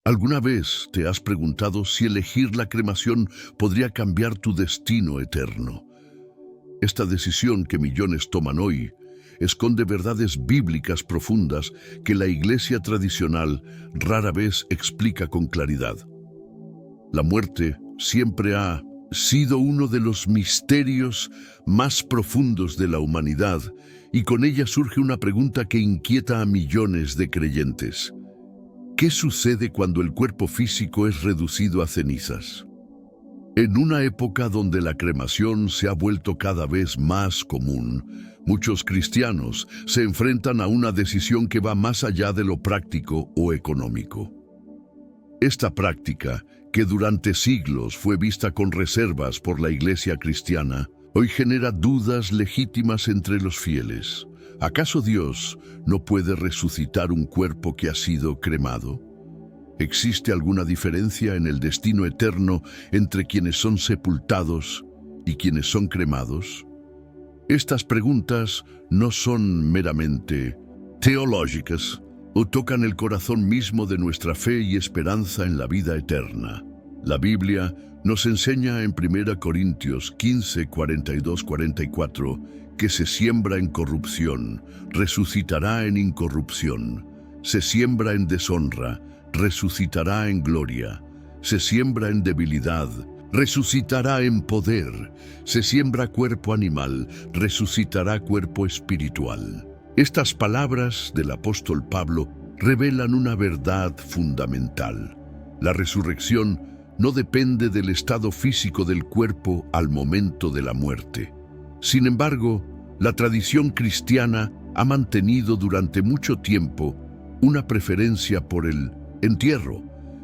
¿Alguna vez te has preguntado si elegir la cremación podría cambiar tu destino eterno? Esta decisión que millones toman hoy esconde verdades bíblicas profundas que la iglesia tradicional rara vez explica con claridad. La muerte siempre ha sido uno de los misterios más profundos de la humanidad, y con ella surge una pregunta que inquieta a millones de creyentes. ¿Qué sucede cuando el cuerpo físico es reducido a cenizas? En una época donde la cremación se ha vuelto cada vez más común, muchos cristianos se enfrentan a una decisión que va más allá de lo práctico o económico. Esta práctica, que durante siglos fue vista con reservas por la iglesia cristiana, hoy genera dudas legítimas entre los fieles. ¿Acaso Dios no puede resucitar un cuerpo que ha sido cremado? ¿Existe alguna diferencia en el destino eterno entre quienes son sepultados y quienes son cremados? Estas preguntas no son meramente teológicas o tocan el corazón mismo de nuestra fe y esperanza en la vida eterna. La Biblia nos enseña en 1 Corintios 15, 42, 44 que se siembra en corrupción, resucitará en incorrupción. Se siembra en deshonra, resucitará en gloria. Se siembra en debilidad, resucitará en poder. Se siembra cuerpo animal, resucitará cuerpo espiritual. Estas palabras del apóstol Pablo revelan una verdad fundamental. La resurrección no depende del estado físico del cuerpo al momento de la muerte. Sin embargo, la tradición cristiana ha mantenido durante mucho tiempo una preferencia por el entierro.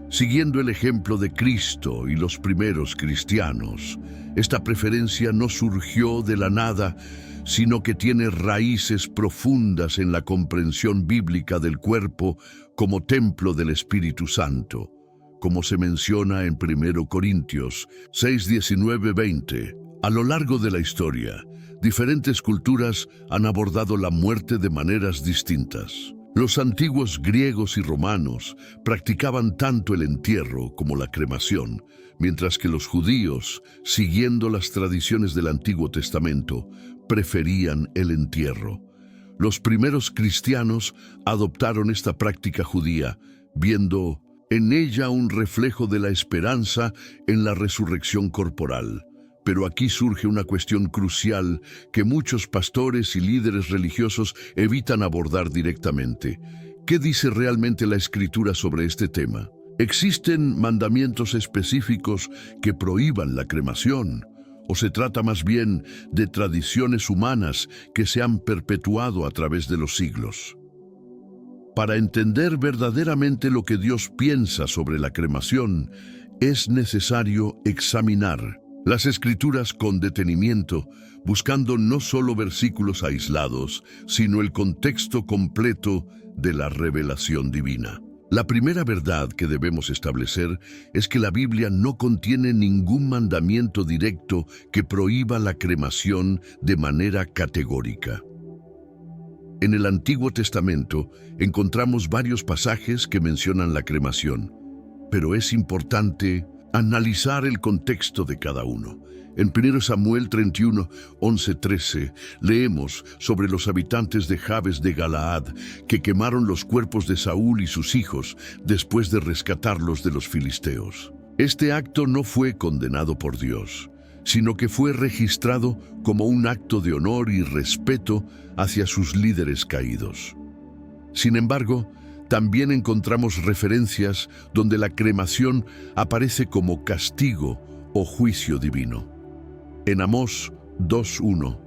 Siguiendo el ejemplo de Cristo y los primeros cristianos, esta preferencia no surgió de la nada, sino que tiene raíces profundas en la comprensión bíblica del cuerpo como templo del Espíritu Santo, como se menciona en 1 Corintios 6, 19, 20. A lo largo de la historia, diferentes culturas han abordado la muerte de maneras distintas. Los antiguos griegos y romanos practicaban tanto el entierro como la cremación, mientras que los judíos, siguiendo las tradiciones del Antiguo Testamento, preferían el entierro. Los primeros cristianos adoptaron esta práctica judía, viendo en ella un reflejo de la esperanza en la resurrección corporal. Pero aquí surge una cuestión crucial que muchos pastores y líderes religiosos evitan abordar directamente. ¿Qué dice realmente la Escritura sobre este tema? ¿Existen mandamientos específicos que prohíban la cremación? ¿O se trata más bien de tradiciones humanas que se han perpetuado a través de los siglos? Para entender verdaderamente lo que Dios piensa sobre la cremación, es necesario examinar las Escrituras con detenimiento, buscando no solo versículos aislados, sino el contexto completo de la revelación divina. La primera verdad que debemos establecer es que la Biblia no contiene ningún mandamiento directo que prohíba la cremación de manera categórica. En el Antiguo Testamento encontramos varios pasajes que mencionan la cremación, pero es importante analizar el contexto de cada uno. En 1 Samuel 31, 11-13, leemos sobre los habitantes de Jabes de Galaad que quemaron los cuerpos de Saúl y sus hijos después de rescatarlos de los filisteos. Este acto no fue condenado por Dios, sino que fue registrado como un acto de honor y respeto hacia sus líderes caídos. Sin embargo, también encontramos referencias donde la cremación aparece como castigo o juicio divino. En Amós 2:1,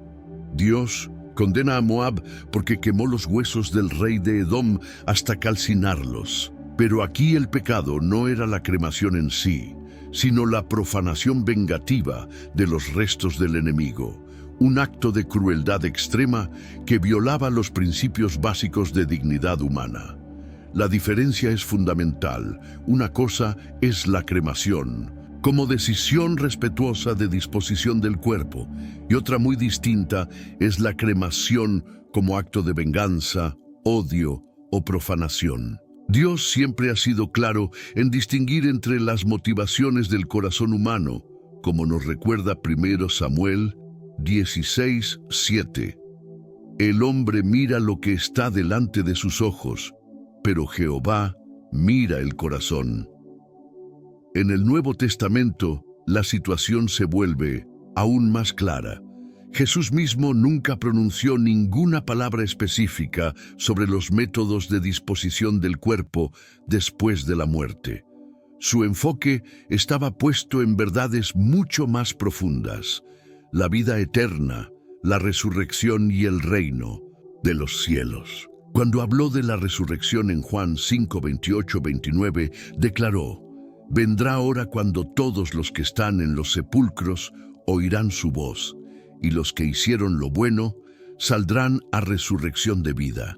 Dios condena a Moab porque quemó los huesos del rey de Edom hasta calcinarlos. Pero aquí el pecado no era la cremación en sí, sino la profanación vengativa de los restos del enemigo, un acto de crueldad extrema que violaba los principios básicos de dignidad humana. La diferencia es fundamental. Una cosa es la cremación, como decisión respetuosa de disposición del cuerpo, y otra muy distinta es la cremación como acto de venganza, odio o profanación. Dios siempre ha sido claro en distinguir entre las motivaciones del corazón humano, como nos recuerda 1 Samuel 16:7. El hombre mira lo que está delante de sus ojos, pero Jehová mira el corazón. En el Nuevo Testamento, la situación se vuelve aún más clara. Jesús mismo nunca pronunció ninguna palabra específica sobre los métodos de disposición del cuerpo después de la muerte. Su enfoque estaba puesto en verdades mucho más profundas: la vida eterna, la resurrección y el reino de los cielos. Cuando habló de la resurrección en Juan 5:28-29, declaró: «Vendrá hora cuando todos los que están en los sepulcros oirán su voz, y los que hicieron lo bueno saldrán a resurrección de vida».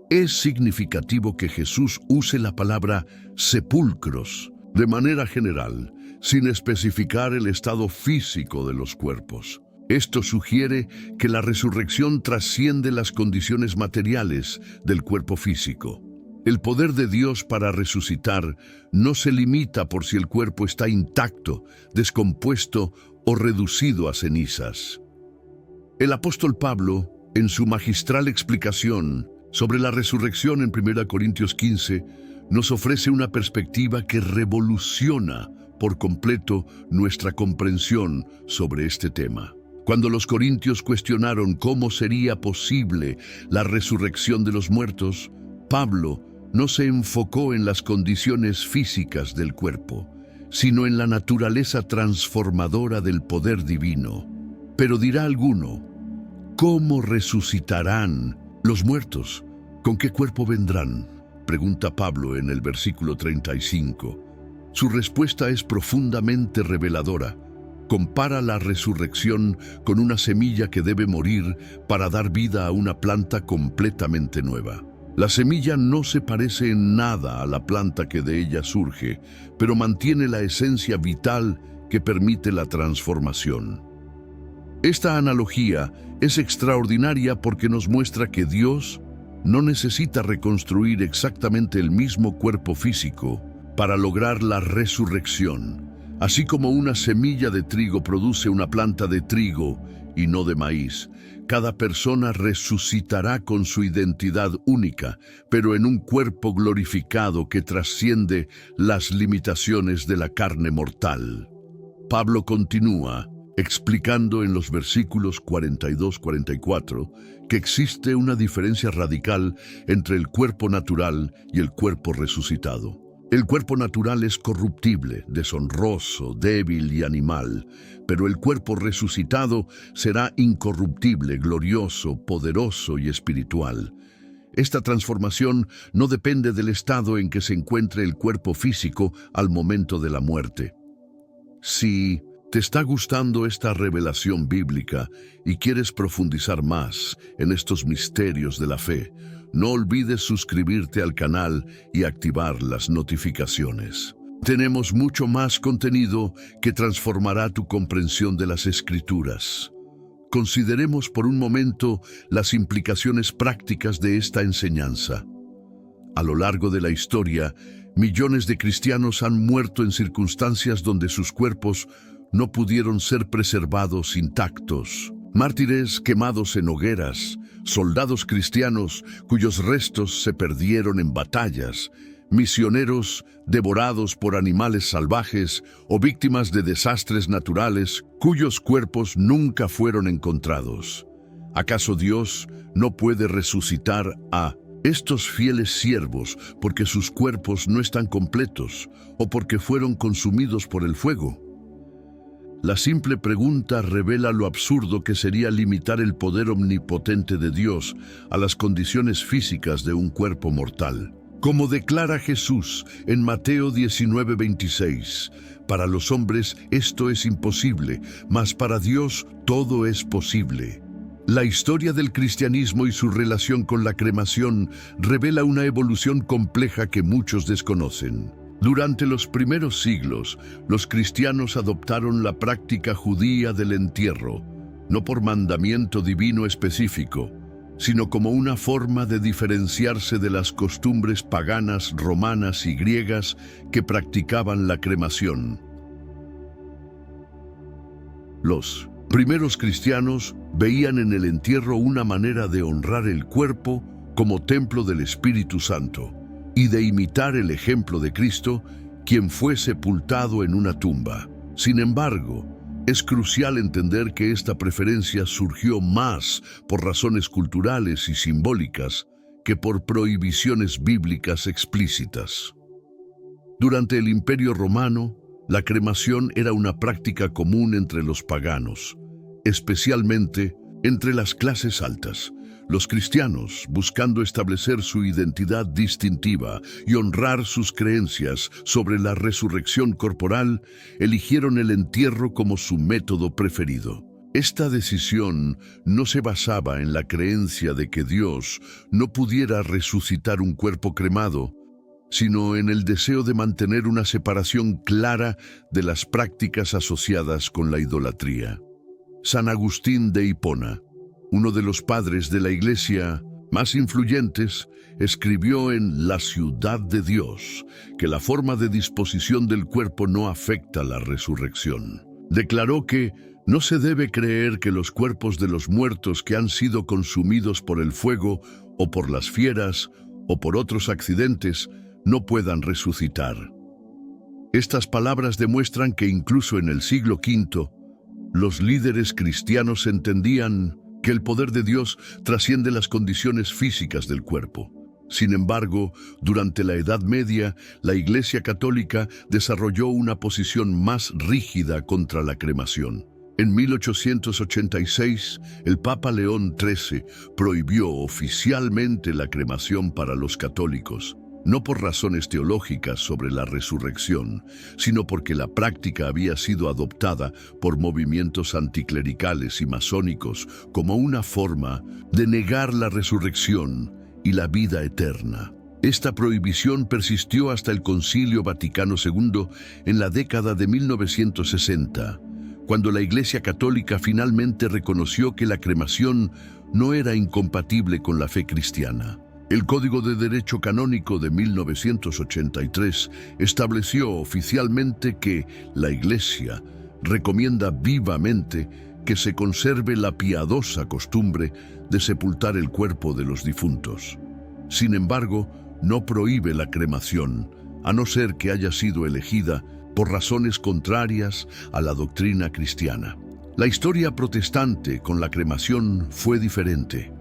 Es significativo que Jesús use la palabra sepulcros de manera general, sin especificar el estado físico de los cuerpos. Esto sugiere que la resurrección trasciende las condiciones materiales del cuerpo físico. El poder de Dios para resucitar no se limita por si el cuerpo está intacto, descompuesto o reducido a cenizas. El apóstol Pablo, en su magistral explicación sobre la resurrección en 1 Corintios 15, nos ofrece una perspectiva que revoluciona por completo nuestra comprensión sobre este tema. Cuando los corintios cuestionaron cómo sería posible la resurrección de los muertos, Pablo no se enfocó en las condiciones físicas del cuerpo, sino en la naturaleza transformadora del poder divino. Pero dirá alguno: ¿cómo resucitarán los muertos? ¿Con qué cuerpo vendrán?, pregunta Pablo en el versículo 35. Su respuesta es profundamente reveladora. Compara la resurrección con una semilla que debe morir para dar vida a una planta completamente nueva. La semilla no se parece en nada a la planta que de ella surge, pero mantiene la esencia vital que permite la transformación. Esta analogía es extraordinaria porque nos muestra que Dios no necesita reconstruir exactamente el mismo cuerpo físico para lograr la resurrección. Así como una semilla de trigo produce una planta de trigo y no de maíz, cada persona resucitará con su identidad única, pero en un cuerpo glorificado que trasciende las limitaciones de la carne mortal. Pablo continúa explicando en los versículos 42-44 que existe una diferencia radical entre el cuerpo natural y el cuerpo resucitado. El cuerpo natural es corruptible, deshonroso, débil y animal, pero el cuerpo resucitado será incorruptible, glorioso, poderoso y espiritual. Esta transformación no depende del estado en que se encuentre el cuerpo físico al momento de la muerte. Si te está gustando esta revelación bíblica y quieres profundizar más en estos misterios de la fe, no olvides suscribirte al canal y activar las notificaciones. Tenemos mucho más contenido que transformará tu comprensión de las Escrituras. Consideremos por un momento las implicaciones prácticas de esta enseñanza. A lo largo de la historia, millones de cristianos han muerto en circunstancias donde sus cuerpos no pudieron ser preservados intactos. Mártires quemados en hogueras, soldados cristianos cuyos restos se perdieron en batallas, misioneros devorados por animales salvajes o víctimas de desastres naturales cuyos cuerpos nunca fueron encontrados. ¿Acaso Dios no puede resucitar a estos fieles siervos porque sus cuerpos no están completos o porque fueron consumidos por el fuego? La simple pregunta revela lo absurdo que sería limitar el poder omnipotente de Dios a las condiciones físicas de un cuerpo mortal. Como declara Jesús en Mateo 19:26, para los hombres esto es imposible, mas para Dios todo es posible. La historia del cristianismo y su relación con la cremación revela una evolución compleja que muchos desconocen. Durante los primeros siglos, los cristianos adoptaron la práctica judía del entierro, no por mandamiento divino específico, sino como una forma de diferenciarse de las costumbres paganas, romanas y griegas que practicaban la cremación. Los primeros cristianos veían en el entierro una manera de honrar el cuerpo como templo del Espíritu Santo y de imitar el ejemplo de Cristo, quien fue sepultado en una tumba. Sin embargo, es crucial entender que esta preferencia surgió más por razones culturales y simbólicas que por prohibiciones bíblicas explícitas. Durante el Imperio Romano, la cremación era una práctica común entre los paganos, especialmente entre las clases altas. Los cristianos, buscando establecer su identidad distintiva y honrar sus creencias sobre la resurrección corporal, eligieron el entierro como su método preferido. Esta decisión no se basaba en la creencia de que Dios no pudiera resucitar un cuerpo cremado, sino en el deseo de mantener una separación clara de las prácticas asociadas con la idolatría. San Agustín de Hipona, uno de los padres de la Iglesia más influyentes, escribió en La Ciudad de Dios que la forma de disposición del cuerpo no afecta la resurrección. Declaró que no se debe creer que los cuerpos de los muertos que han sido consumidos por el fuego o por las fieras o por otros accidentes no puedan resucitar. Estas palabras demuestran que incluso en el siglo V, los líderes cristianos entendían que el poder de Dios trasciende las condiciones físicas del cuerpo. Sin embargo, durante la Edad Media, la Iglesia Católica desarrolló una posición más rígida contra la cremación. En 1886, el Papa León XIII prohibió oficialmente la cremación para los católicos, no por razones teológicas sobre la resurrección, sino porque la práctica había sido adoptada por movimientos anticlericales y masónicos como una forma de negar la resurrección y la vida eterna. Esta prohibición persistió hasta el Concilio Vaticano II en la década de 1960, cuando la Iglesia Católica finalmente reconoció que la cremación no era incompatible con la fe cristiana. El Código de Derecho Canónico de 1983 estableció oficialmente que la Iglesia recomienda vivamente que se conserve la piadosa costumbre de sepultar el cuerpo de los difuntos. Sin embargo, no prohíbe la cremación, a no ser que haya sido elegida por razones contrarias a la doctrina cristiana. La historia protestante con la cremación fue diferente.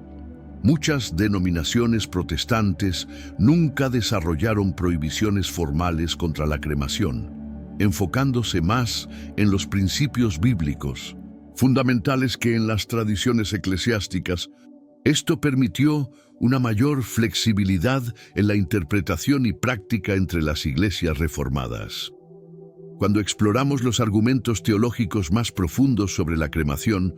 Muchas denominaciones protestantes nunca desarrollaron prohibiciones formales contra la cremación, enfocándose más en los principios bíblicos, fundamentales que en las tradiciones eclesiásticas. Esto permitió una mayor flexibilidad en la interpretación y práctica entre las iglesias reformadas. Cuando exploramos los argumentos teológicos más profundos sobre la cremación,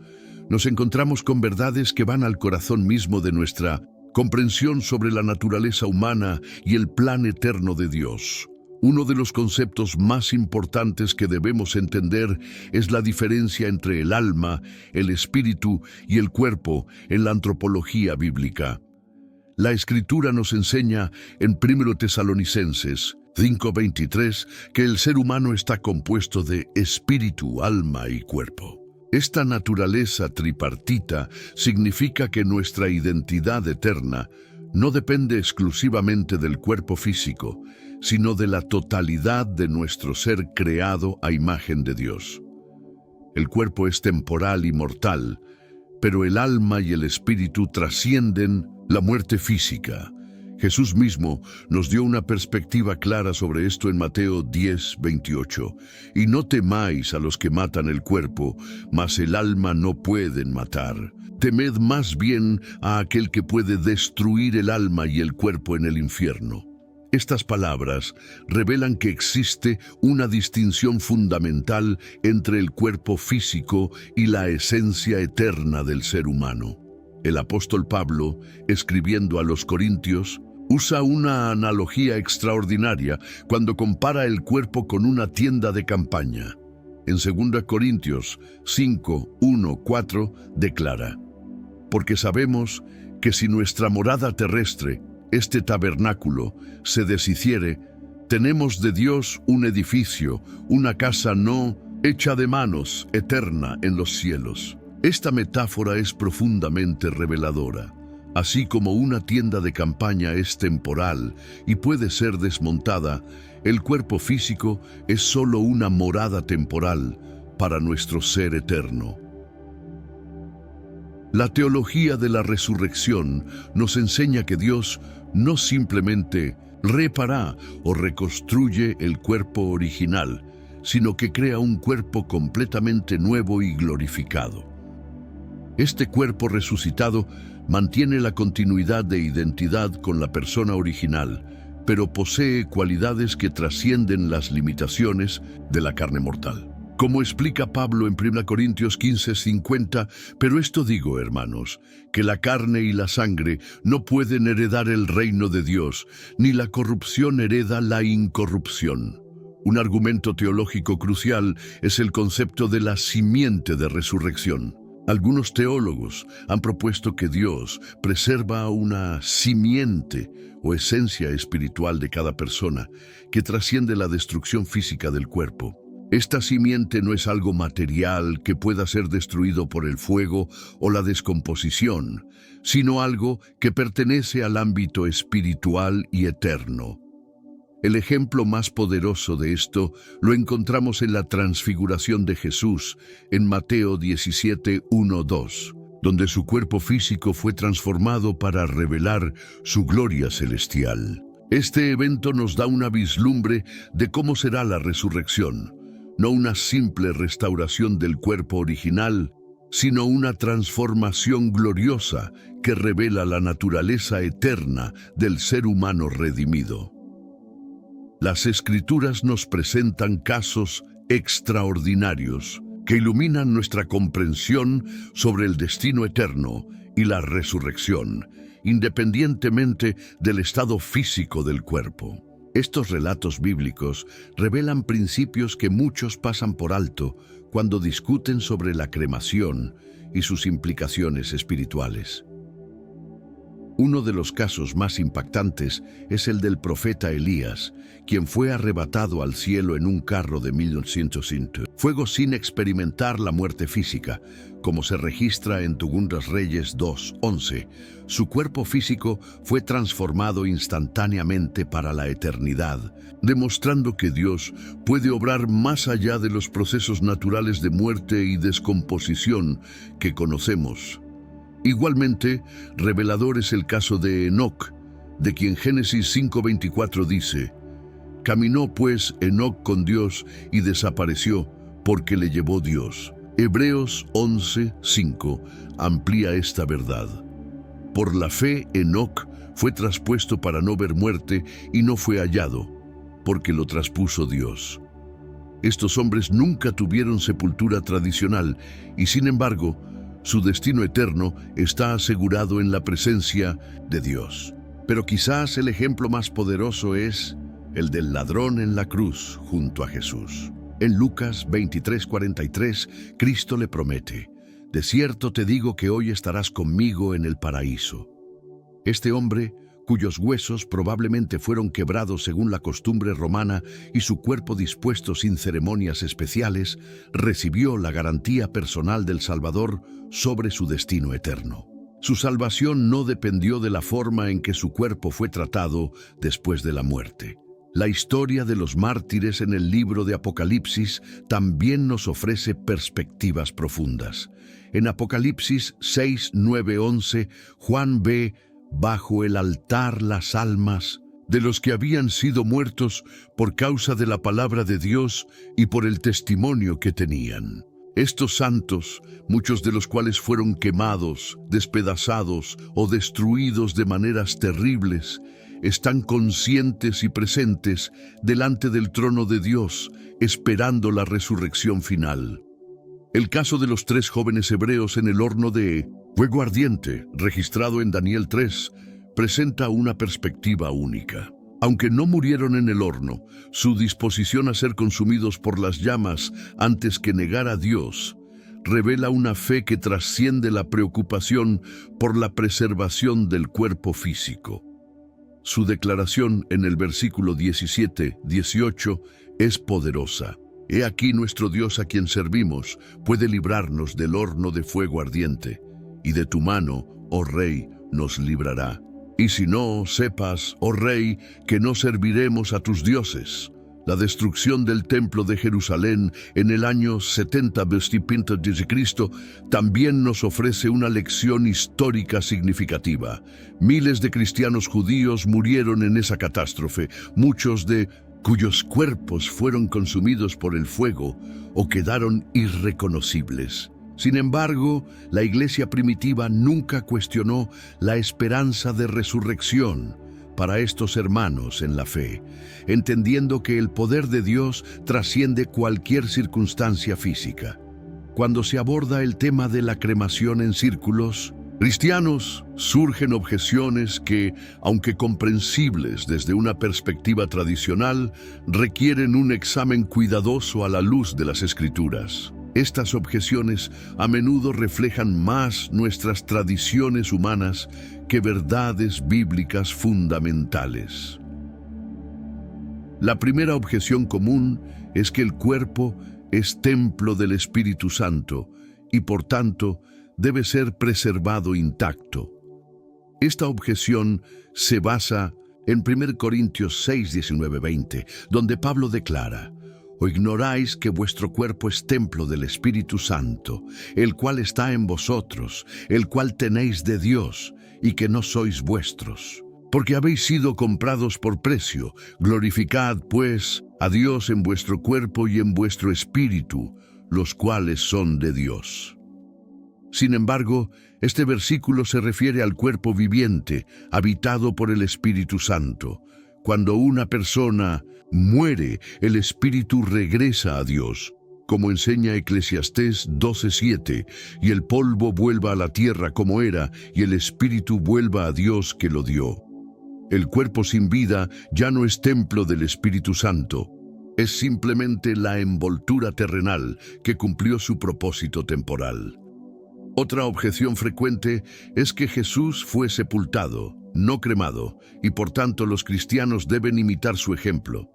nos encontramos con verdades que van al corazón mismo de nuestra comprensión sobre la naturaleza humana y el plan eterno de Dios. Uno de los conceptos más importantes que debemos entender es la diferencia entre el alma, el espíritu y el cuerpo en la antropología bíblica. La Escritura nos enseña en 1 Tesalonicenses 5:23 que el ser humano está compuesto de espíritu, alma y cuerpo. Esta naturaleza tripartita significa que nuestra identidad eterna no depende exclusivamente del cuerpo físico, sino de la totalidad de nuestro ser creado a imagen de Dios. El cuerpo es temporal y mortal, pero el alma y el espíritu trascienden la muerte física. Jesús mismo nos dio una perspectiva clara sobre esto en Mateo 10:28. Y no temáis a los que matan el cuerpo, mas el alma no pueden matar. Temed más bien a aquel que puede destruir el alma y el cuerpo en el infierno. Estas palabras revelan que existe una distinción fundamental entre el cuerpo físico y la esencia eterna del ser humano. El apóstol Pablo, escribiendo a los Corintios, usa una analogía extraordinaria cuando compara el cuerpo con una tienda de campaña. En 2 Corintios 5:1-4 declara: porque sabemos que si nuestra morada terrestre, este tabernáculo, se deshiciere, tenemos de Dios un edificio, una casa no hecha de manos, eterna en los cielos. Esta metáfora es profundamente reveladora. Así como una tienda de campaña es temporal y puede ser desmontada, el cuerpo físico es solo una morada temporal para nuestro ser eterno. La teología de la resurrección nos enseña que Dios no simplemente repara o reconstruye el cuerpo original, sino que crea un cuerpo completamente nuevo y glorificado. Este cuerpo resucitado mantiene la continuidad de identidad con la persona original, pero posee cualidades que trascienden las limitaciones de la carne mortal. Como explica Pablo en 1 Corintios 15:50, pero esto digo, hermanos, que la carne y la sangre no pueden heredar el reino de Dios, ni la corrupción hereda la incorrupción. Un argumento teológico crucial es el concepto de la simiente de resurrección. Algunos teólogos han propuesto que Dios preserva una simiente o esencia espiritual de cada persona que trasciende la destrucción física del cuerpo. Esta simiente no es algo material que pueda ser destruido por el fuego o la descomposición, sino algo que pertenece al ámbito espiritual y eterno. El ejemplo más poderoso de esto lo encontramos en la transfiguración de Jesús en Mateo 17:1-2, donde su cuerpo físico fue transformado para revelar su gloria celestial. Este evento nos da una vislumbre de cómo será la resurrección. No una simple restauración del cuerpo original, sino una transformación gloriosa que revela la naturaleza eterna del ser humano redimido. Las Escrituras nos presentan casos extraordinarios que iluminan nuestra comprensión sobre el destino eterno y la resurrección, independientemente del estado físico del cuerpo. Estos relatos bíblicos revelan principios que muchos pasan por alto cuando discuten sobre la cremación y sus implicaciones espirituales. Uno de los casos más impactantes es el del profeta Elías, quien fue arrebatado al cielo en un carro de 1905. Fuego sin experimentar la muerte física, como se registra en Segundas Reyes 2:11. Su cuerpo físico fue transformado instantáneamente para la eternidad, demostrando que Dios puede obrar más allá de los procesos naturales de muerte y descomposición que conocemos. Igualmente, revelador es el caso de Enoc, de quien Génesis 5:24 dice: «Caminó pues Enoc con Dios y desapareció, porque le llevó Dios». Hebreos 11:5 amplía esta verdad. Por la fe, Enoc fue traspuesto para no ver muerte y no fue hallado, porque lo traspuso Dios. Estos hombres nunca tuvieron sepultura tradicional y, sin embargo, su destino eterno está asegurado en la presencia de Dios. Pero quizás el ejemplo más poderoso es el del ladrón en la cruz junto a Jesús. En Lucas 23:43, Cristo le promete: «De cierto te digo que hoy estarás conmigo en el paraíso». Este hombre, cuyos huesos probablemente fueron quebrados según la costumbre romana y su cuerpo dispuesto sin ceremonias especiales, recibió la garantía personal del Salvador sobre su destino eterno. Su salvación no dependió de la forma en que su cuerpo fue tratado después de la muerte. La historia de los mártires en el libro de Apocalipsis también nos ofrece perspectivas profundas. En Apocalipsis 6:9-11, Juan ve bajo el altar las almas de los que habían sido muertos por causa de la palabra de Dios y por el testimonio que tenían. Estos santos, muchos de los cuales fueron quemados, despedazados o destruidos de maneras terribles, están conscientes y presentes delante del trono de Dios, esperando la resurrección final. El caso de los 3 jóvenes hebreos en el horno de fuego ardiente, registrado en Daniel 3, presenta una perspectiva única. Aunque no murieron en el horno, su disposición a ser consumidos por las llamas antes que negar a Dios revela una fe que trasciende la preocupación por la preservación del cuerpo físico. Su declaración en el versículo 17-18 es poderosa. He aquí nuestro Dios a quien servimos puede librarnos del horno de fuego ardiente, y de tu mano, oh Rey, nos librará. Y si no, sepas, oh Rey, que no serviremos a tus dioses. La destrucción del templo de Jerusalén en el año 70 d.C. también nos ofrece una lección histórica significativa. Miles de cristianos judíos murieron en esa catástrofe, muchos de cuyos cuerpos fueron consumidos por el fuego o quedaron irreconocibles. Sin embargo, la iglesia primitiva nunca cuestionó la esperanza de resurrección para estos hermanos en la fe, entendiendo que el poder de Dios trasciende cualquier circunstancia física. Cuando se aborda el tema de la cremación en círculos cristianos, surgen objeciones que, aunque comprensibles desde una perspectiva tradicional, requieren un examen cuidadoso a la luz de las Escrituras. Estas objeciones a menudo reflejan más nuestras tradiciones humanas que verdades bíblicas fundamentales. La primera objeción común es que el cuerpo es templo del Espíritu Santo y, por tanto, debe ser preservado intacto. Esta objeción se basa en 1 Corintios 6, 19, 20, donde Pablo declara: ¿O ignoráis que vuestro cuerpo es templo del Espíritu Santo, el cual está en vosotros, el cual tenéis de Dios, y que no sois vuestros? Porque habéis sido comprados por precio. Glorificad, pues, a Dios en vuestro cuerpo y en vuestro espíritu, los cuales son de Dios. Sin embargo, este versículo se refiere al cuerpo viviente, habitado por el Espíritu Santo. Cuando una persona muere, el espíritu regresa a Dios, como enseña Eclesiastés 12:7, y el polvo vuelva a la tierra como era, y el espíritu vuelva a Dios que lo dio. El cuerpo sin vida ya no es templo del Espíritu Santo, es simplemente la envoltura terrenal que cumplió su propósito temporal. Otra objeción frecuente es que Jesús fue sepultado, no cremado, y por tanto los cristianos deben imitar su ejemplo.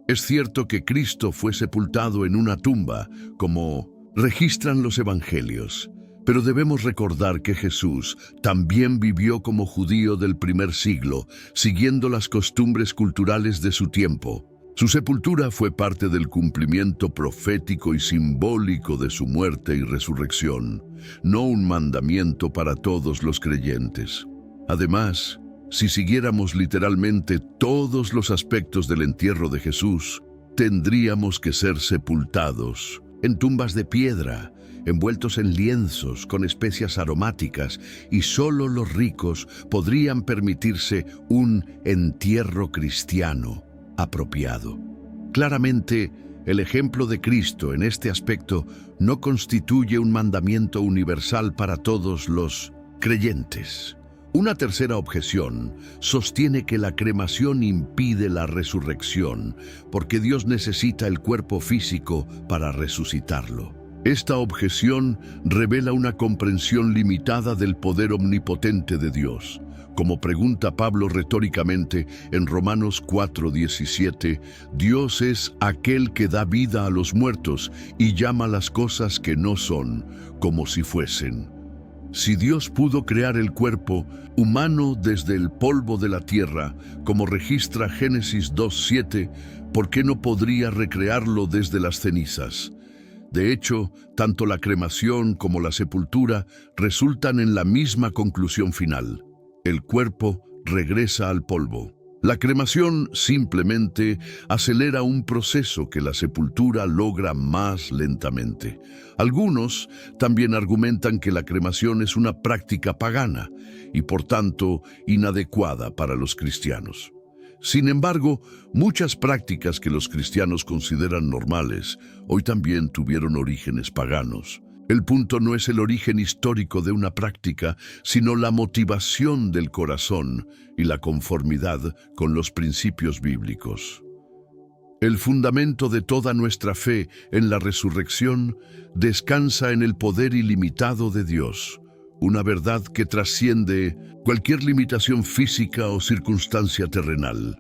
Es cierto que Cristo fue sepultado en una tumba, como registran los evangelios, pero debemos recordar que Jesús también vivió como judío del primer siglo, siguiendo las costumbres culturales de su tiempo. Su sepultura fue parte del cumplimiento profético y simbólico de su muerte y resurrección, no un mandamiento para todos los creyentes. Además, si siguiéramos literalmente todos los aspectos del entierro de Jesús, tendríamos que ser sepultados en tumbas de piedra, envueltos en lienzos con especias aromáticas, y solo los ricos podrían permitirse un entierro cristiano apropiado. Claramente, el ejemplo de Cristo en este aspecto no constituye un mandamiento universal para todos los creyentes. Una tercera objeción sostiene que la cremación impide la resurrección, porque Dios necesita el cuerpo físico para resucitarlo. Esta objeción revela una comprensión limitada del poder omnipotente de Dios. Como pregunta Pablo retóricamente en Romanos 4:17, Dios es aquel que da vida a los muertos y llama las cosas que no son, como si fuesen. Si Dios pudo crear el cuerpo humano desde el polvo de la tierra, como registra Génesis 2:7, ¿por qué no podría recrearlo desde las cenizas? De hecho, tanto la cremación como la sepultura resultan en la misma conclusión final: el cuerpo regresa al polvo. La cremación simplemente acelera un proceso que la sepultura logra más lentamente. Algunos también argumentan que la cremación es una práctica pagana y por tanto inadecuada para los cristianos. Sin embargo, muchas prácticas que los cristianos consideran normales hoy también tuvieron orígenes paganos. El punto no es el origen histórico de una práctica, sino la motivación del corazón y la conformidad con los principios bíblicos. El fundamento de toda nuestra fe en la resurrección descansa en el poder ilimitado de Dios, una verdad que trasciende cualquier limitación física o circunstancia terrenal.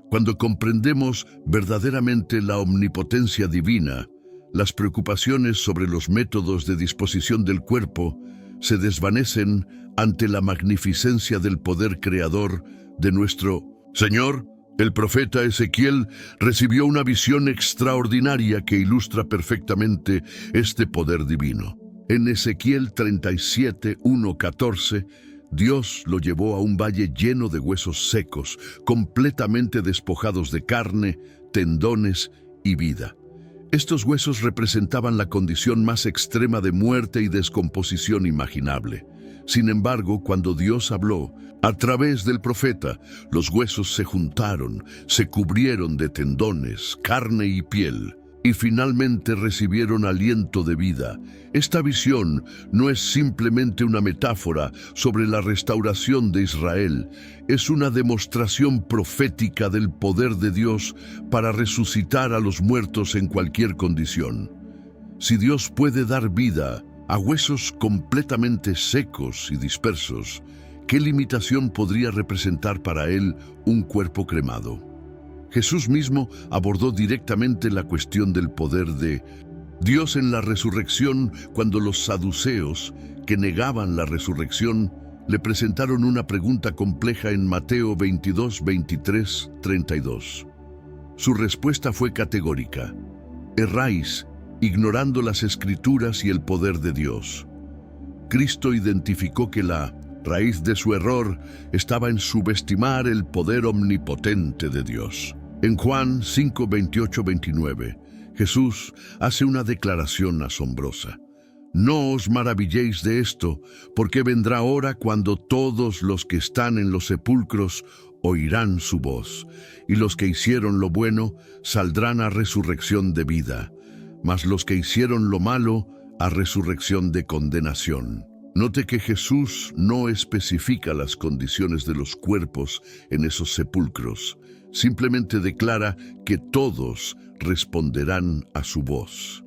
Cuando comprendemos verdaderamente la omnipotencia divina, las preocupaciones sobre los métodos de disposición del cuerpo se desvanecen ante la magnificencia del poder creador de nuestro Señor. El profeta Ezequiel recibió una visión extraordinaria que ilustra perfectamente este poder divino. En Ezequiel 37, 1-14, Dios lo llevó a un valle lleno de huesos secos, completamente despojados de carne, tendones y vida. Estos huesos representaban la condición más extrema de muerte y descomposición imaginable. Sin embargo, cuando Dios habló, a través del profeta, los huesos se juntaron, se cubrieron de tendones, carne y piel, y finalmente recibieron aliento de vida. Esta visión no es simplemente una metáfora sobre la restauración de Israel, es una demostración profética del poder de Dios para resucitar a los muertos en cualquier condición. Si Dios puede dar vida a huesos completamente secos y dispersos, ¿qué limitación podría representar para Él un cuerpo cremado? Jesús mismo abordó directamente la cuestión del poder de Dios en la resurrección cuando los saduceos, que negaban la resurrección, le presentaron una pregunta compleja en Mateo 22, 23, 32. Su respuesta fue categórica: erráis, ignorando las Escrituras y el poder de Dios. Cristo identificó que la raíz de su error estaba en subestimar el poder omnipotente de Dios. En Juan 5, 28, 29, Jesús hace una declaración asombrosa. No os maravilléis de esto, porque vendrá hora cuando todos los que están en los sepulcros oirán su voz, y los que hicieron lo bueno saldrán a resurrección de vida, mas los que hicieron lo malo a resurrección de condenación. Note que Jesús no especifica las condiciones de los cuerpos en esos sepulcros, simplemente declara que todos responderán a su voz.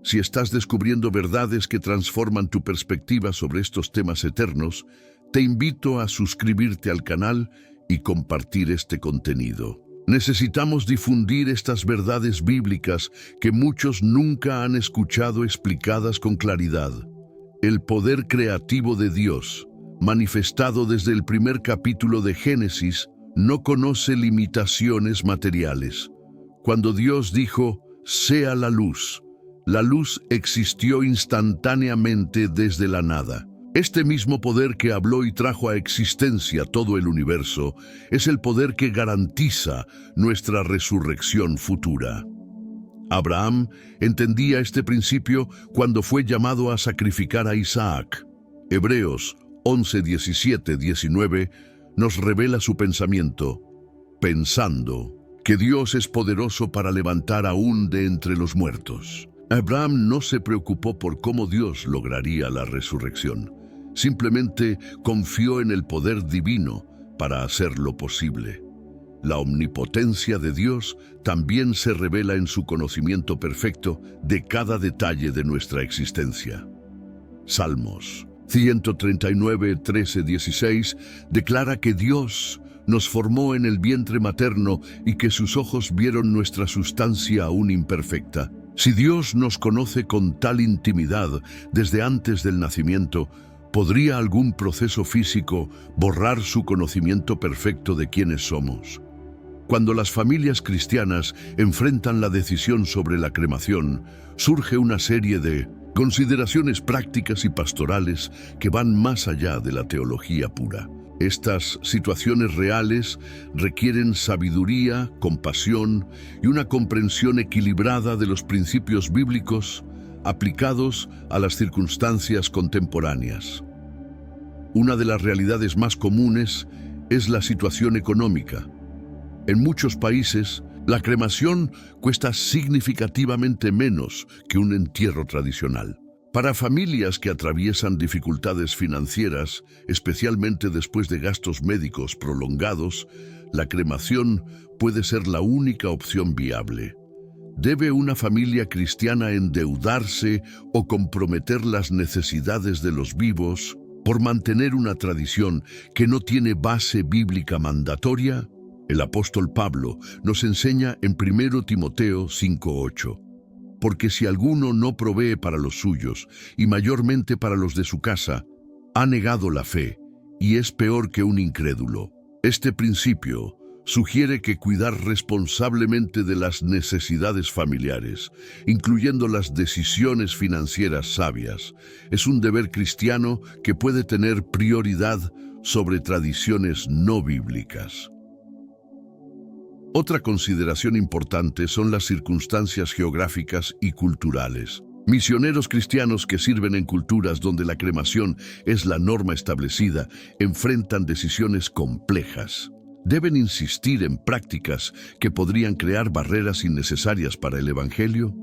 Si estás descubriendo verdades que transforman tu perspectiva sobre estos temas eternos, te invito a suscribirte al canal y compartir este contenido. Necesitamos difundir estas verdades bíblicas que muchos nunca han escuchado explicadas con claridad. El poder creativo de Dios, manifestado desde el primer capítulo de Génesis, no conoce limitaciones materiales. Cuando Dios dijo, «Sea la luz existió instantáneamente desde la nada. Este mismo poder que habló y trajo a existencia todo el universo es el poder que garantiza nuestra resurrección futura. Abraham entendía este principio cuando fue llamado a sacrificar a Isaac. Hebreos 11, 17, 19 nos revela su pensamiento, pensando que Dios es poderoso para levantar aún de entre los muertos. Abraham no se preocupó por cómo Dios lograría la resurrección. Simplemente confió en el poder divino para hacerlo posible. La omnipotencia de Dios también se revela en su conocimiento perfecto de cada detalle de nuestra existencia. Salmos 139, 13, 16 declara que Dios nos formó en el vientre materno y que sus ojos vieron nuestra sustancia aún imperfecta. Si Dios nos conoce con tal intimidad desde antes del nacimiento, ¿podría algún proceso físico borrar su conocimiento perfecto de quiénes somos? Cuando las familias cristianas enfrentan la decisión sobre la cremación, surge una serie de consideraciones prácticas y pastorales que van más allá de la teología pura. Estas situaciones reales requieren sabiduría, compasión y una comprensión equilibrada de los principios bíblicos aplicados a las circunstancias contemporáneas. Una de las realidades más comunes es la situación económica. En muchos países, la cremación cuesta significativamente menos que un entierro tradicional. Para familias que atraviesan dificultades financieras, especialmente después de gastos médicos prolongados, la cremación puede ser la única opción viable. ¿Debe una familia cristiana endeudarse o comprometer las necesidades de los vivos por mantener una tradición que no tiene base bíblica mandatoria? El apóstol Pablo nos enseña en 1 Timoteo 5:8. Porque si alguno no provee para los suyos, y mayormente para los de su casa, ha negado la fe, y es peor que un incrédulo. Este principio sugiere que cuidar responsablemente de las necesidades familiares, incluyendo las decisiones financieras sabias, es un deber cristiano que puede tener prioridad sobre tradiciones no bíblicas. Otra consideración importante son las circunstancias geográficas y culturales. Misioneros cristianos que sirven en culturas donde la cremación es la norma establecida enfrentan decisiones complejas. ¿Deben insistir en prácticas que podrían crear barreras innecesarias para el Evangelio?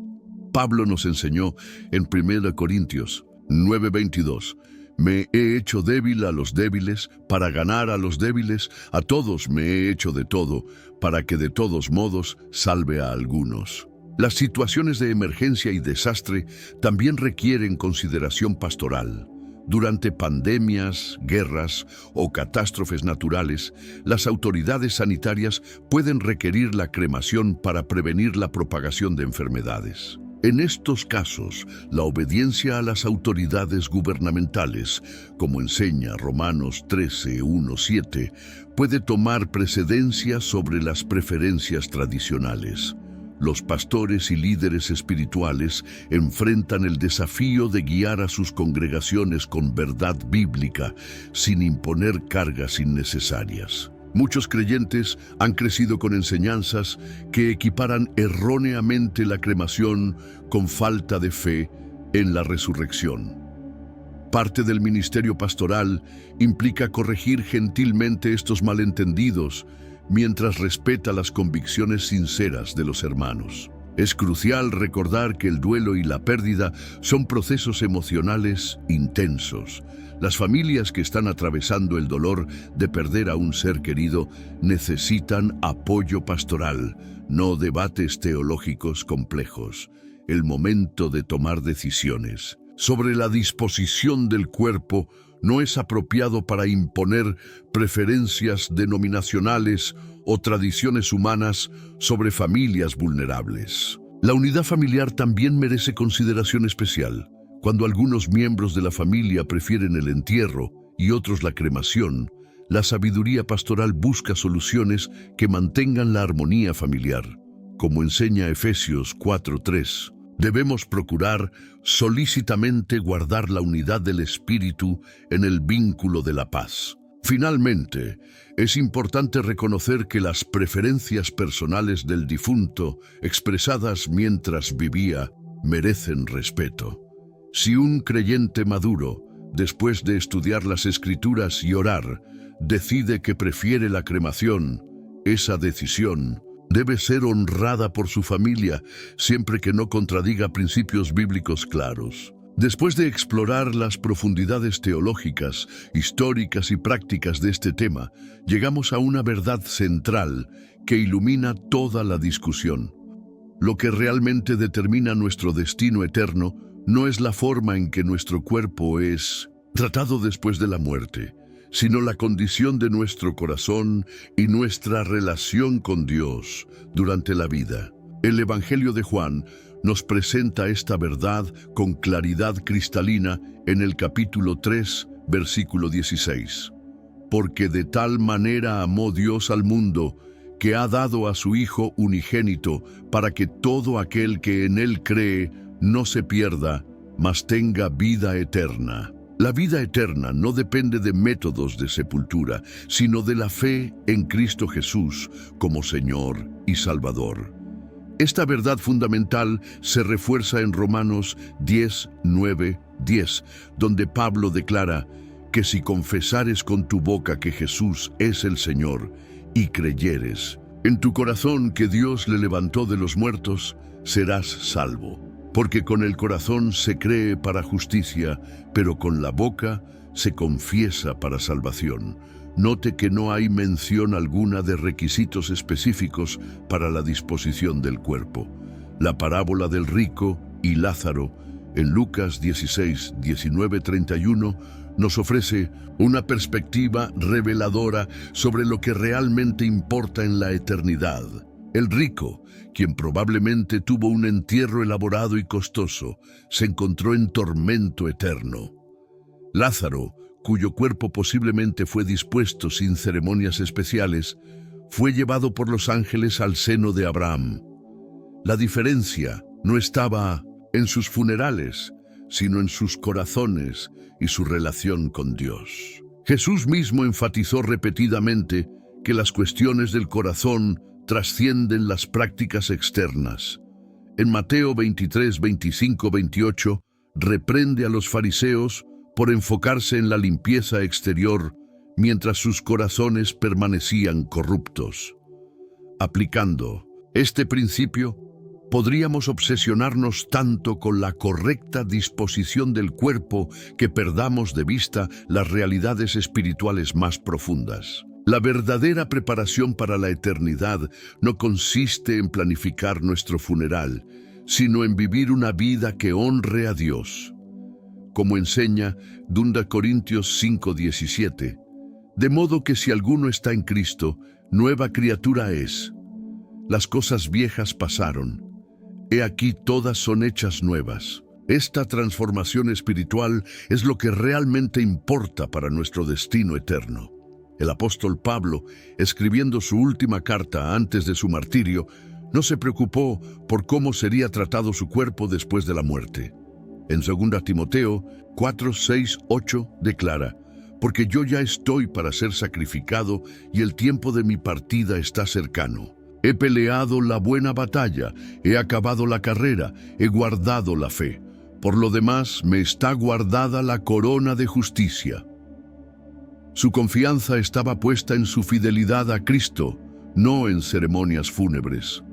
Pablo nos enseñó en 1 Corintios 9:22, me he hecho débil a los débiles para ganar a los débiles, a todos me he hecho de todo, para que de todos modos salve a algunos. Las situaciones de emergencia y desastre también requieren consideración pastoral. Durante pandemias, guerras o catástrofes naturales, las autoridades sanitarias pueden requerir la cremación para prevenir la propagación de enfermedades. En estos casos, la obediencia a las autoridades gubernamentales, como enseña Romanos 13:1-7, puede tomar precedencia sobre las preferencias tradicionales. Los pastores y líderes espirituales enfrentan el desafío de guiar a sus congregaciones con verdad bíblica, sin imponer cargas innecesarias. Muchos creyentes han crecido con enseñanzas que equiparan erróneamente la cremación con falta de fe en la resurrección. Parte del ministerio pastoral implica corregir gentilmente estos malentendidos mientras respeta las convicciones sinceras de los hermanos. Es crucial recordar que el duelo y la pérdida son procesos emocionales intensos. Las familias que están atravesando el dolor de perder a un ser querido necesitan apoyo pastoral, no debates teológicos complejos. El momento de tomar decisiones sobre la disposición del cuerpo no es apropiado para imponer preferencias denominacionales o tradiciones humanas sobre familias vulnerables. La unidad familiar también merece consideración especial. Cuando algunos miembros de la familia prefieren el entierro y otros la cremación, la sabiduría pastoral busca soluciones que mantengan la armonía familiar. Como enseña Efesios 4:3, debemos procurar solícitamente guardar la unidad del espíritu en el vínculo de la paz. Finalmente, es importante reconocer que las preferencias personales del difunto, expresadas mientras vivía, merecen respeto. Si un creyente maduro, después de estudiar las Escrituras y orar, decide que prefiere la cremación, esa decisión debe ser honrada por su familia, siempre que no contradiga principios bíblicos claros. Después de explorar las profundidades teológicas, históricas y prácticas de este tema, llegamos a una verdad central que ilumina toda la discusión. Lo que realmente determina nuestro destino eterno no es la forma en que nuestro cuerpo es tratado después de la muerte, sino la condición de nuestro corazón y nuestra relación con Dios durante la vida. El Evangelio de Juan nos presenta esta verdad con claridad cristalina en el capítulo 3, versículo 16. Porque de tal manera amó Dios al mundo, que ha dado a su Hijo unigénito, para que todo aquel que en Él cree no se pierda, mas tenga vida eterna. La vida eterna no depende de métodos de sepultura, sino de la fe en Cristo Jesús como Señor y Salvador. Esta verdad fundamental se refuerza en Romanos 10:9-10, donde Pablo declara que si confesares con tu boca que Jesús es el Señor y creyeres en tu corazón que Dios le levantó de los muertos, serás salvo. Porque con el corazón se cree para justicia, pero con la boca se confiesa para salvación. Note que no hay mención alguna de requisitos específicos para la disposición del cuerpo. La parábola del rico y Lázaro, en Lucas 16, 19, 31, nos ofrece una perspectiva reveladora sobre lo que realmente importa en la eternidad. El rico, quien probablemente tuvo un entierro elaborado y costoso, se encontró en tormento eterno. Lázaro, cuyo cuerpo posiblemente fue dispuesto sin ceremonias especiales, fue llevado por los ángeles al seno de Abraham. La diferencia no estaba en sus funerales, sino en sus corazones y su relación con Dios. Jesús mismo enfatizó repetidamente que las cuestiones del corazón trascienden las prácticas externas. En Mateo 23, 25, 28, reprende a los fariseos por enfocarse en la limpieza exterior mientras sus corazones permanecían corruptos. Aplicando este principio, podríamos obsesionarnos tanto con la correcta disposición del cuerpo que perdamos de vista las realidades espirituales más profundas. La verdadera preparación para la eternidad no consiste en planificar nuestro funeral, sino en vivir una vida que honre a Dios. Como enseña 2 Corintios 5:17, de modo que si alguno está en Cristo, nueva criatura es. Las cosas viejas pasaron. He aquí todas son hechas nuevas. Esta transformación espiritual es lo que realmente importa para nuestro destino eterno. El apóstol Pablo, escribiendo su última carta antes de su martirio, no se preocupó por cómo sería tratado su cuerpo después de la muerte. En 2 Timoteo 4, 6, 8 declara: porque yo ya estoy para ser sacrificado y el tiempo de mi partida está cercano. He peleado la buena batalla, he acabado la carrera, he guardado la fe. Por lo demás, me está guardada la corona de justicia. Su confianza estaba puesta en su fidelidad a Cristo, no en ceremonias fúnebres.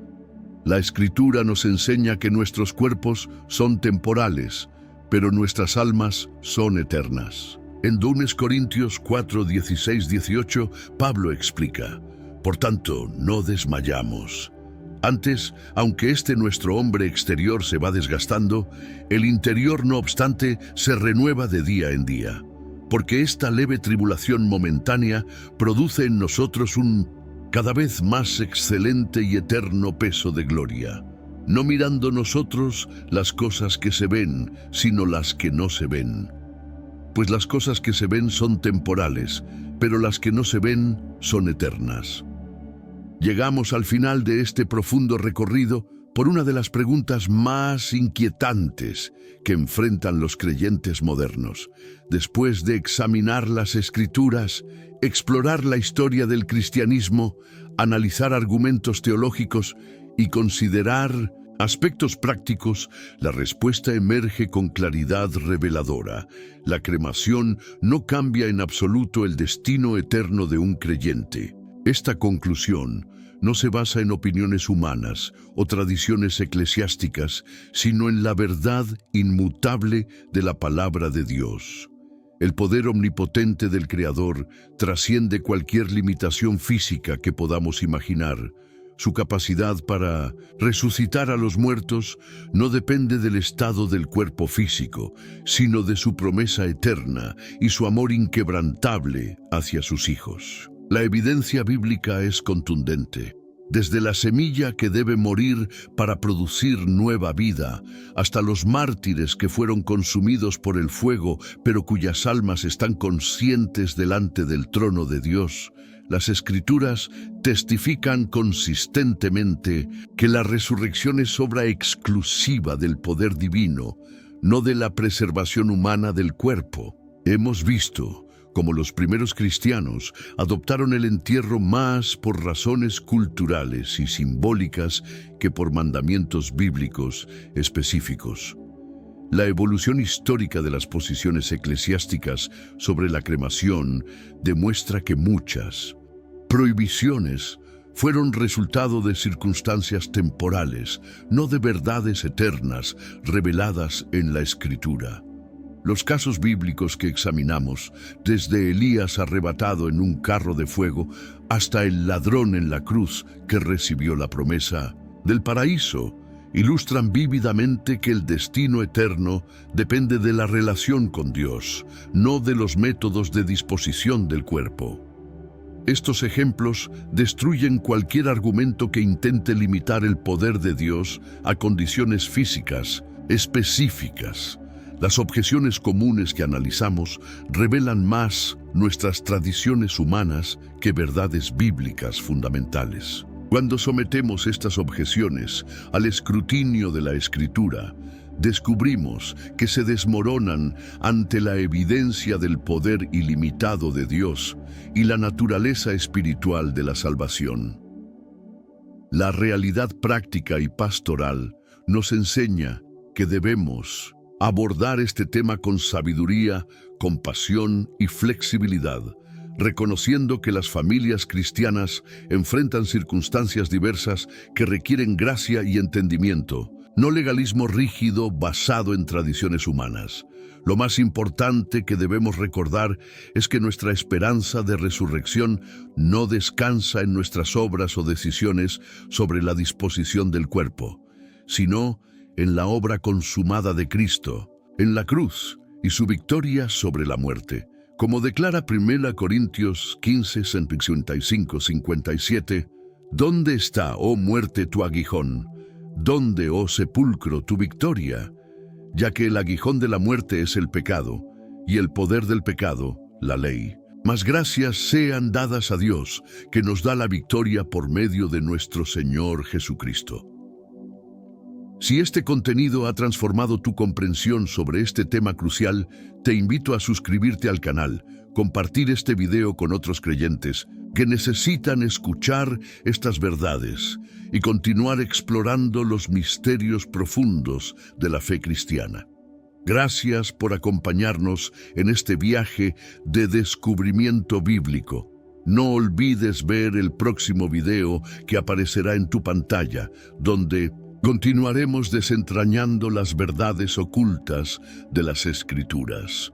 La Escritura nos enseña que nuestros cuerpos son temporales, pero nuestras almas son eternas. En 2 Corintios 4, 16, 18, Pablo explica: por tanto, no desmayamos. Antes, aunque nuestro hombre exterior se va desgastando, el interior, no obstante, se renueva de día en día. Porque esta leve tribulación momentánea produce en nosotros un cada vez más excelente y eterno peso de gloria, no mirando nosotros las cosas que se ven, sino las que no se ven. Pues las cosas que se ven son temporales, pero las que no se ven son eternas. Llegamos al final de este profundo recorrido por una de las preguntas más inquietantes que enfrentan los creyentes modernos. Después de examinar las Escrituras, explorar la historia del cristianismo, analizar argumentos teológicos y considerar aspectos prácticos, la respuesta emerge con claridad reveladora. La cremación no cambia en absoluto el destino eterno de un creyente. Esta conclusión no se basa en opiniones humanas o tradiciones eclesiásticas, sino en la verdad inmutable de la palabra de Dios. El poder omnipotente del Creador trasciende cualquier limitación física que podamos imaginar. Su capacidad para resucitar a los muertos no depende del estado del cuerpo físico, sino de su promesa eterna y su amor inquebrantable hacia sus hijos. La evidencia bíblica es contundente. Desde la semilla que debe morir para producir nueva vida, hasta los mártires que fueron consumidos por el fuego, pero cuyas almas están conscientes delante del trono de Dios, las Escrituras testifican consistentemente que la resurrección es obra exclusiva del poder divino, no de la preservación humana del cuerpo. Hemos visto como los primeros cristianos adoptaron el entierro más por razones culturales y simbólicas que por mandamientos bíblicos específicos. La evolución histórica de las posiciones eclesiásticas sobre la cremación demuestra que muchas prohibiciones fueron resultado de circunstancias temporales, no de verdades eternas reveladas en la Escritura. Los casos bíblicos que examinamos, desde Elías arrebatado en un carro de fuego hasta el ladrón en la cruz que recibió la promesa del paraíso, ilustran vívidamente que el destino eterno depende de la relación con Dios, no de los métodos de disposición del cuerpo. Estos ejemplos destruyen cualquier argumento que intente limitar el poder de Dios a condiciones físicas específicas. Las objeciones comunes que analizamos revelan más nuestras tradiciones humanas que verdades bíblicas fundamentales. Cuando sometemos estas objeciones al escrutinio de la Escritura, descubrimos que se desmoronan ante la evidencia del poder ilimitado de Dios y la naturaleza espiritual de la salvación. La realidad práctica y pastoral nos enseña que debemos abordar este tema con sabiduría, compasión y flexibilidad, reconociendo que las familias cristianas enfrentan circunstancias diversas que requieren gracia y entendimiento, no legalismo rígido basado en tradiciones humanas. Lo más importante que debemos recordar es que nuestra esperanza de resurrección no descansa en nuestras obras o decisiones sobre la disposición del cuerpo, sino en la obra consumada de Cristo, en la cruz y su victoria sobre la muerte. Como declara 1 Corintios 15, 55-57, ¿dónde está, oh muerte, tu aguijón? ¿Dónde, oh sepulcro, tu victoria? Ya que el aguijón de la muerte es el pecado, y el poder del pecado, la ley. Mas gracias sean dadas a Dios, que nos da la victoria por medio de nuestro Señor Jesucristo. Si este contenido ha transformado tu comprensión sobre este tema crucial, te invito a suscribirte al canal, compartir este video con otros creyentes que necesitan escuchar estas verdades y continuar explorando los misterios profundos de la fe cristiana. Gracias por acompañarnos en este viaje de descubrimiento bíblico. No olvides ver el próximo video que aparecerá en tu pantalla, donde continuaremos desentrañando las verdades ocultas de las Escrituras.